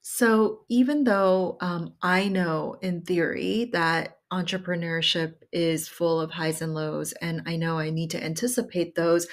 So even though I know in theory that entrepreneurship is full of highs and lows, and I know I need to anticipate those,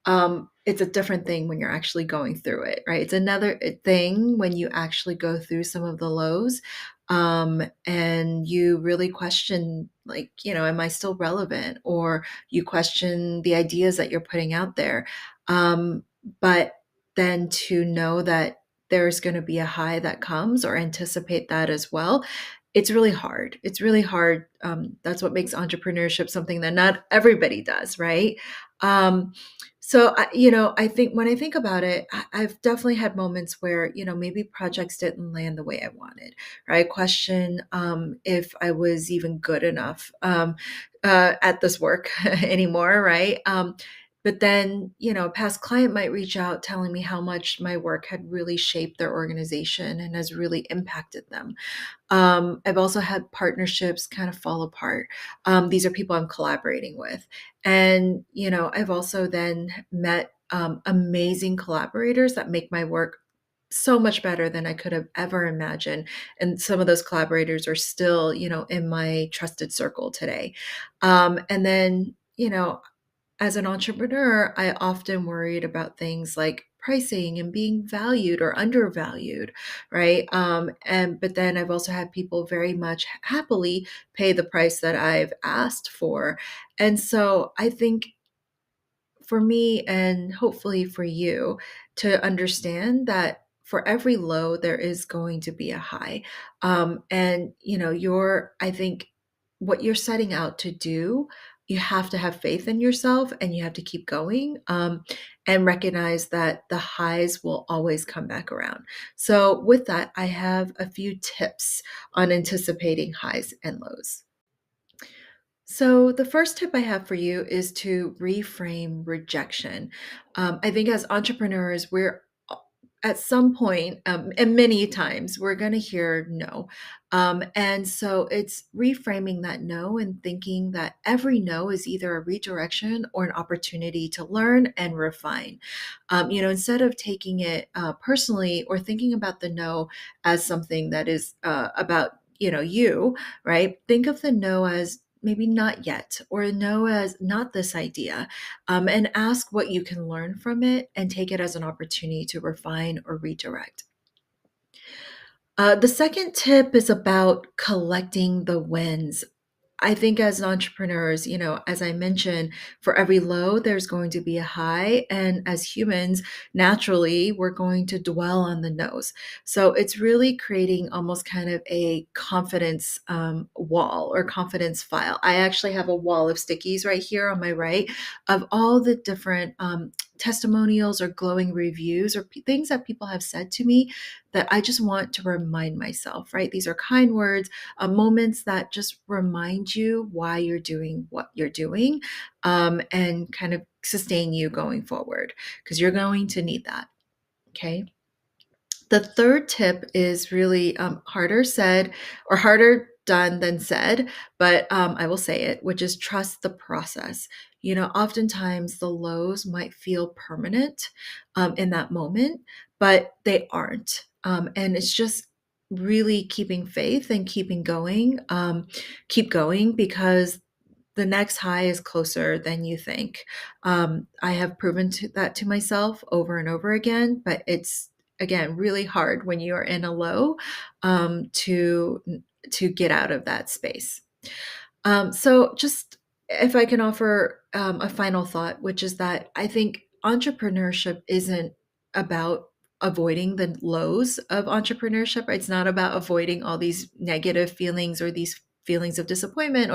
it's a different thing when you're actually going through it, right? It's another thing when you actually go through some of the lows, and you really question, like, am I still relevant? Or you question the ideas that you're putting out there. But then to know that there's going to be a high that comes or anticipate that as well. It's really hard. It's really hard. That's what makes entrepreneurship something that not everybody does, right? Um, I think when I think about it, I've definitely had moments where, maybe projects didn't land the way I wanted, right? I question if I was even good enough at this work anymore, right? But then, a past client might reach out telling me how much my work had really shaped their organization and has really impacted them. I've also had partnerships kind of fall apart. These are people I'm collaborating with. And, I've also then met amazing collaborators that make my work so much better than I could have ever imagined. And some of those collaborators are still, in my trusted circle today. And then, as an entrepreneur, I often worried about things like pricing and being valued or undervalued, right? And but then I've also had people very much happily pay the price that I've asked for. And so I think for me and hopefully for you to understand that for every low there is going to be a high. And I think what you're setting out to do, you have to have faith in yourself and you have to keep going, and recognize that the highs will always come back around. So with that, I have a few tips on anticipating highs and lows. So, the first tip I have for you is to reframe rejection. I think as entrepreneurs, we're at some point, and many times, we're going to hear no. And so it's reframing that no and thinking that every no is either a redirection or an opportunity to learn and refine. Instead of taking it personally or thinking about the no as something that is about, you, right? Think of the no as maybe not yet, or no as not this idea, and ask what you can learn from it and take it as an opportunity to refine or redirect. The second tip is about collecting the wins. I think as entrepreneurs, as I mentioned, for every low, there's going to be a high. And as humans, naturally, we're going to dwell on the no's. So it's really creating almost kind of a confidence wall or confidence file. I actually have a wall of stickies right here on my right of all the different testimonials or glowing reviews or things that people have said to me that I just want to remind myself, right? These are kind words, moments that just remind you why you're doing what you're doing, and kind of sustain you going forward because you're going to need that. Okay. The third tip is really harder said or harder done than said, but I will say it, which is trust the process. Oftentimes the lows might feel permanent in that moment, but they aren't. And it's just really keeping faith and keep going because the next high is closer than you think. I have proven that to myself over and over again, but it's again really hard when you are in a low, to get out of that space. So just if I can offer a final thought, which is that I think entrepreneurship isn't about avoiding the lows of entrepreneurship. It's not about avoiding all these negative feelings or these feelings of disappointment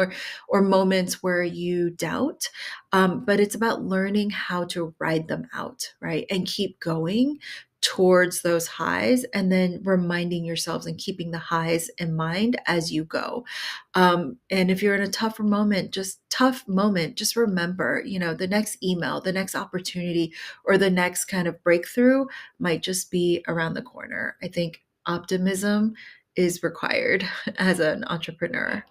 or moments where you doubt, but it's about learning how to ride them out, right, and keep going towards those highs and then reminding yourselves and keeping the highs in mind as you go. And if you're in a tough moment, just remember, the next email, the next opportunity, or the next kind of breakthrough might just be around the corner. I think optimism is required as an entrepreneur.